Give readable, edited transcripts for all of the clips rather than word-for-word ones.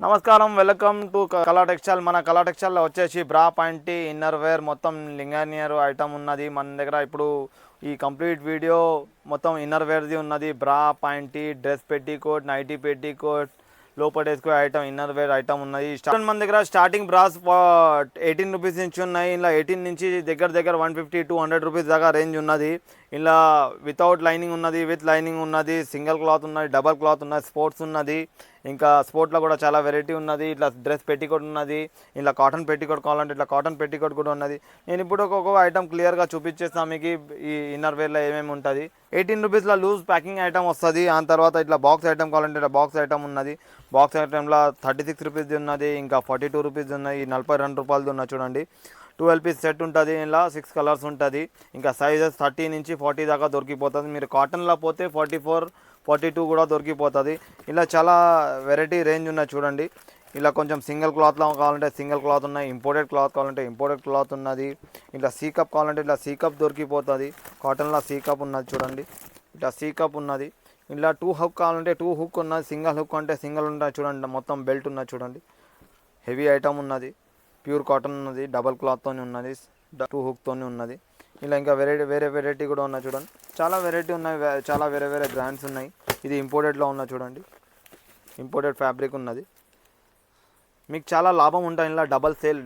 నమస్కారం, welcome to కళా textile. మన కళా టెక్స్టైల్లో వచ్చేసి బ్రా పాయింట్ ఇన్నర్ వేర్ మొత్తం లింగానియర్ ఐటమ్ ఉన్నది మన దగ్గర. ఇప్పుడు ఈ కంప్లీట్ వీడియో మొత్తం ఇన్నర్ వేర్ది ఉన్నది. బ్రా point, dress petticoat, nightie petticoat, లోపల వేసుకో ఐటమ్ ఇన్నర్ వేర్ ఐటమ్ ఉన్నది. మన దగ్గర స్టార్టింగ్ బ్రాస్ 18 రూపీస్ నుంచి ఉన్నాయి. ఇలా 18 నుంచి దగ్గర 150-200 రూపీస్ దాకా రేంజ్ ఉన్నది. ఇలా వితౌట్ లైనింగ్ ఉన్నది, విత్ లైనింగ్ ఉన్నది, సింగిల్ క్లాత్ ఉన్నది, డబల్ క్లాత్ ఉన్నది, స్పోర్ట్స్ ఉన్నది. ఇంకా స్పోర్ట్లో కూడా చాలా వెరైటీ ఉన్నది. ఇట్లా డ్రెస్ పెట్టికోట్ ఉన్నది, ఇలా కాటన్ పెట్టికోట్ కావాలంటే ఇట్లా కాటన్ పెట్టికోట్ కూడా ఉన్నది. నేను ఇప్పుడు ఒక్కొక్క ఐటమ్ క్లియర్గా చూపించేస్తాను మీకు. ఈ ఇన్నర్ వేర్లో ఏమేమి ఉంటుంది. 18 రూపీస్లో లూజ్ ప్యాకింగ్ ఐటమ్ వస్తుంది. ఆ తర్వాత ఇట్లా బాక్స్ ఐటమ్ కావాలంటే ఇట్లా బాక్స్ ఐటమ్ ఉన్నది. బాక్స్ ఐటమ్లో 36 రూపీస్ది ఉన్నది, ఇంకా 42 రూపీస్ది ఉన్నాయి, 42 రూపాయలది ఉన్నది చూడండి. 12 పీస్ సెట్ ఉంటుంది. ఇలా 6 కలర్స్ ఉంటుంది. ఇంకా సైజెస్ 30 నుంచి 40 దాకా దొరికిపోతుంది. మీరు కాటన్లో పోతే 44-42 కూడా దొరికిపోతుంది. ఇలా చాలా వెరైటీ రేంజ్ ఉన్నాయి చూడండి. ఇలా కొంచెం సింగిల్ క్లాత్లో కావాలంటే సింగిల్ క్లాత్ ఉన్నాయి, ఇంపోర్టెడ్ క్లాత్ కావాలంటే ఇంపోర్టెడ్ క్లాత్ ఉన్నది. ఇట్లా సీ కప్ కావాలంటే ఇట్లా సీ కప్ దొరికిపోతుంది. కాటన్లో సీ కప్ ఉన్నది చూడండి. ఇట్లా సీ కప్ ఉన్నది. ఇలా 2 హుక్ కావాలంటే 2 హుక్ ఉన్నది. సింగిల్ హుక్ అంటే సింగిల్ ఉంటుంది చూడండి. మొత్తం బెల్ట్ ఉన్నది చూడండి. హెవీ ఐటమ్ ఉన్నది. ప్యూర్ కాటన్ ఉన్నది, డబల్ క్లాత్తో ఉన్నది, 2 హుక్తో ఉన్నది. ఇలా ఇంకా వేరే వెరైటీ కూడా ఉన్నాయి చూడండి. చాలా వెరైటీ ఉన్నాయి, చాలా వేరే బ్రాండ్స్ ఉన్నాయి. ఇది ఇంపోర్టెడ్లో ఉన్నది చూడండి. ఇంపోర్టెడ్ ఫ్యాబ్రిక్ ఉన్నది. మీకు చాలా లాభం ఉంటుంది. ఇలా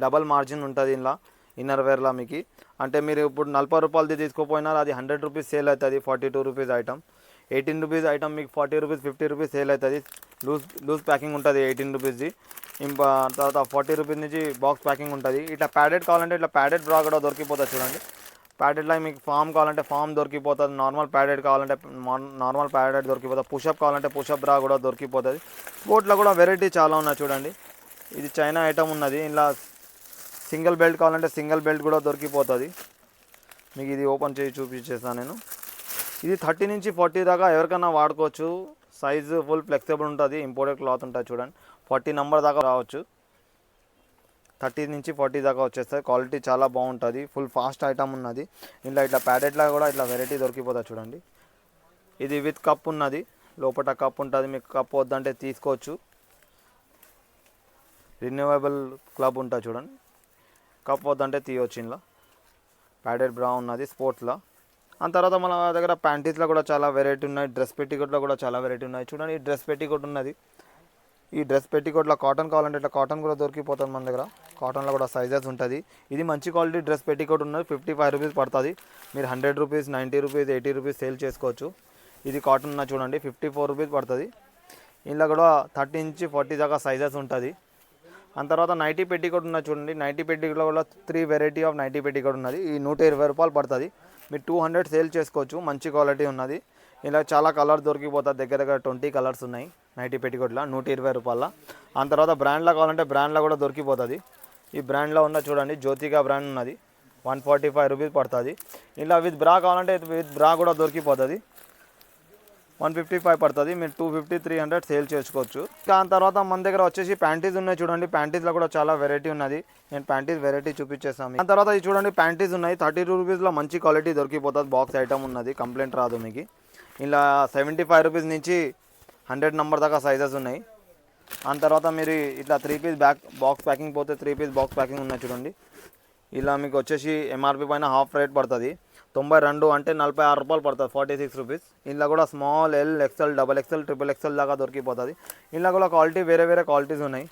డబల్ మార్జిన్ ఉంటుంది ఇలా ఇన్నర్ వేర్లో మీకు. అంటే మీరు ఇప్పుడు 40 రూపాయలది తీసుకోపోయినా అది 100 రూపీస్ సేల్ అవుతుంది. 42 రూపీస్ ఐటమ్, 18 రూపీస్ ఐటమ్ మీకు 40 రూపీస్ 50 రూపీస్ సేల్ అవుతుంది. లూజ్ ప్యాకింగ్ ఉంటుంది 18 రూపీస్ది. ఇంకా తర్వాత 40 రూపీస్ నుంచి బాక్స్ ప్యాకింగ్ ఉంటుంది. ఇట్లా ప్యాడెడ్ కావాలంటే ఇట్లా ప్యాడెడ్ బ్రా కూడా దొరికిపోతుంది చూడండి. ప్యాడెడ్లో మీకు ఫామ్ కావాలంటే ఫామ్ దొరికిపోతుంది. నార్మల్ ప్యాడెడ్ కావాలంటే నార్మల్ ప్యాడెడ్ దొరికిపోతుంది. పుషప్ కావాలంటే పుషప్ బ్రా కూడా దొరికిపోతుంది. స్పోర్ట్లో కూడా వెరైటీ చాలా ఉన్నాయి చూడండి. ఇది చైనా ఐటమ్ ఉన్నది. ఇలా సింగిల్ బెల్ట్ కావాలంటే సింగిల్ బెల్ట్ కూడా దొరికిపోతుంది మీకు. ఇది ఓపెన్ చేసి చూపించేస్తాను నేను. ఇది 30 నుంచి 40 దాకా ఎవరికైనా వాడుకోవచ్చు. సైజు ఫుల్ ఫ్లెక్సిబుల్ ఉంటుంది. ఇంపోర్టెడ్ క్లాత్ ఉంటుంది చూడండి. 40 నెంబర్ దాకా రావచ్చు. 30 నుంచి 40 దాకా వచ్చేస్తుంది. క్వాలిటీ చాలా బాగుంటుంది. ఫుల్ ఫాస్ట్ ఐటమ్ ఉన్నది. ఇట్లా ప్యాడెడ్లా కూడా ఇట్లా వెరైటీ దొరికిపోతుంది చూడండి. ఇది విత్ కప్ ఉన్నది. లోపల కప్ ఉంటుంది. మీకు కప్ వద్దంటే తీసుకోవచ్చు. రిన్యూవబుల్ క్లబ్ ఉంటుంది చూడండి. కప్ వద్దంటే తీయవచ్చు. ఇలా ప్యాడెడ్ బ్రా ఉన్నది స్పోర్ట్స్లో. ఆ తర్వాత మన దగ్గర ప్యాంటీస్లో కూడా చాలా వెరైటీ ఉన్నాయి. డ్రెస్ పెట్టికోట్లో కూడా చాలా వెరైటీ ఉన్నాయి చూడండి. ఈ డ్రెస్ పెట్టికోట్ ఉన్నది. ఈ డ్రెస్ పెట్టికోట్లో కాటన్ కావాలంటే ఇట్లా కాటన్ కూడా దొరికిపోతుంది మన దగ్గర. కాటన్లో కూడా సైజెస్ ఉంటుంది. ఇది మంచి క్వాలిటీ డ్రెస్ పెట్టికోట్ ఉన్నది. 55 రూపీస్ పడుతుంది. మీరు 100 రూపీస్, 90 రూపీస్, 80 రూపీస్ సేల్ చేసుకోవచ్చు. ఇది కాటన్ ఉన్న చూడండి. 54 రూపీస్ పడుతుంది. ఇలా కూడా 30 నుంచి 40 దాకా సైజెస్ ఉంటుంది. ఆ తర్వాత నైటీ పెట్టికోట్ ఉన్నది చూడండి. నైటీ పెట్టికోట్లో కూడా 3 వెరైటీ ఆఫ్ నైటీ పెట్టికోట్ ఉన్నది. ఈ 120 రూపాయలు పడుతుంది. మీరు 200 సేల్ చేసుకోవచ్చు. మంచి క్వాలిటీ ఉన్నది. ఇలా చాలా కలర్ దొరికిపోతుంది. దగ్గర 20 కలర్స్ ఉన్నాయి నైటీ పెట్టికోట్లో 120 రూపాయల. ఆ తర్వాత బ్రాండ్లో కావాలంటే బ్రాండ్లో కూడా దొరికిపోతుంది. ఈ బ్రాండ్లో ఉన్న చూడండి, జ్యోతిగా బ్రాండ్ ఉన్నది. 145 రూపీస్ పడుతుంది. ఇలా విత్ బ్రా కావాలంటే విత్ బ్రా కూడా దొరికిపోతుంది. 155 పడుతుంది. మీరు 250-300 సేల్ చేసుకోవచ్చు. దాని తర్వాత మన దగ్గర వచ్చేసి ప్యాంటీస్ ఉన్నాయి చూడండి. ప్యాంటీస్లో కూడా చాలా వెరైటీ ఉన్నది. నేను ప్యాంటీస్ వెరైటీ చూపించేస్తాను. దాని తర్వాత ఇది చూడండి, ప్యాంటీస్ ఉన్నాయి. 32 రూపీస్లో మంచి క్వాలిటీ దొరికిపోతుంది. బాక్స్ ఐటమ్ ఉన్నది. కంప్లైంట్ రాదు మీకు. ఇలా 75 రూపీస్ నుంచి 100 నెంబర్ దాకా సైజెస్ ఉన్నాయి. ఆ తర్వాత మీరు ఇట్లా 3 పీస్ బాక్స్ ప్యాకింగ్ పోతే 3 పీస్ బాక్స్ ప్యాకింగ్ ఉన్నాయి చూడండి. ఇలా మీకు వచ్చేసి ఎంఆర్పి పైన హాఫ్ రేట్ పడుతుంది. 92 అంటే 46 రూపాయలు పడుతుంది. 46 రూపీస్. ఇలా కూడా small, L, XL, double XL, triple XL దాకా దొరికిపోతుంది. ఇలా కూడా క్వాలిటీ వేరే క్వాలిటీస్ ఉన్నాయి.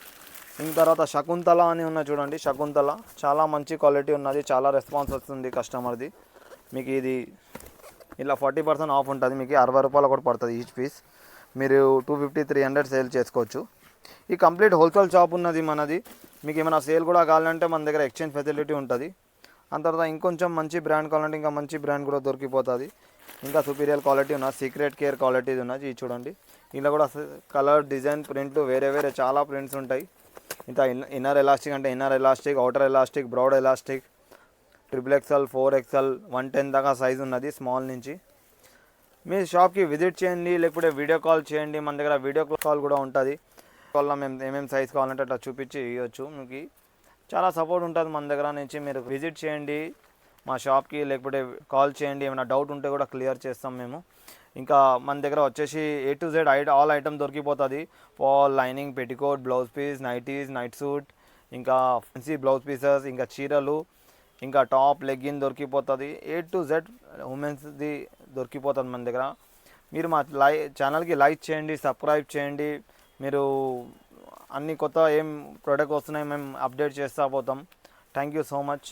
ఇంక తర్వాత శకుంతల అని ఉన్నాయి చూడండి. శకుంతల చాలా మంచి క్వాలిటీ ఉన్నది. చాలా రెస్పాన్స్ వస్తుంది కస్టమర్ది. మీకు ఇది ఇలా 40% ఆఫ్ ఉంటుంది. మీకు 60 రూపాయలు కూడా పడుతుంది ఈచ్ పీస్. మీరు 250-300 సేల్ చేసుకోవచ్చు. ఈ కంప్లీట్ హోల్సేల్ షాప్ ఉన్నది మనది. మీకు ఏమైనా సేల్ కూడా కావాలంటే మన దగ్గర ఎక్స్చేంజ్ ఫెసిలిటీ ఉంటుంది. ఆ తర్వాత ఇంకొంచెం మంచి బ్రాండ్ కావాలంటే ఇంకా మంచి బ్రాండ్ కూడా దొరికిపోతుంది. ఇంకా సుపీరియర్ క్వాలిటీ ఉన్నది. సీక్రెట్ కేర్ క్వాలిటీది ఉన్నది. ఇది చూడండి. ఇలా కూడా కలర్, డిజైన్, ప్రింట్ వేరే చాలా ప్రింట్స్ ఉంటాయి. ఇంకా ఇన్నర్ ఎలాస్టిక్ అంటే inner elastic, outer elastic, broad elastic, XXL, 4XL, 110 దాకా సైజు ఉన్నది స్మాల్ నుంచి. మీ షాప్కి విజిట్ చేయండి, లేకపోతే వీడియో కాల్ చేయండి. మన దగ్గర వీడియో కాల్ కూడా ఉంటుంది. కాల్లో మేము ఏమేమి సైజ్ కావాలంటే అట్లా చూపించి ఇవ్వచ్చు. మీకు చాలా సపోర్ట్ ఉంటుంది మన దగ్గర నుంచి. మీరు విజిట్ చేయండి మా షాప్కి, లేకపోతే కాల్ చేయండి. ఏమైనా డౌట్ ఉంటే కూడా క్లియర్ చేస్తాం మేము. ఇంకా మన దగ్గర వచ్చేసి A to Z all item దొరికిపోతుంది. Fall, lining, petticoat, blouse piece, nighties, night suit, ఇంకా ఫ్యాన్సీ బ్లౌజ్ పీసెస్, ఇంకా చీరలు, ఇంకా టాప్, లెగ్గిన్ దొరికిపోతుంది. A to Z ఉమెన్స్ది దొరికిపోతుంది మన దగ్గర. మీరు మా ఛానల్కి లైక్ చేయండి, సబ్స్క్రైబ్ చేయండి. మీరు అన్ని కొత్త ఏం ప్రోడక్ట్ వస్తున్నాయి మేము అప్డేట్ చేస్తూ పోతాం. Thank you so much.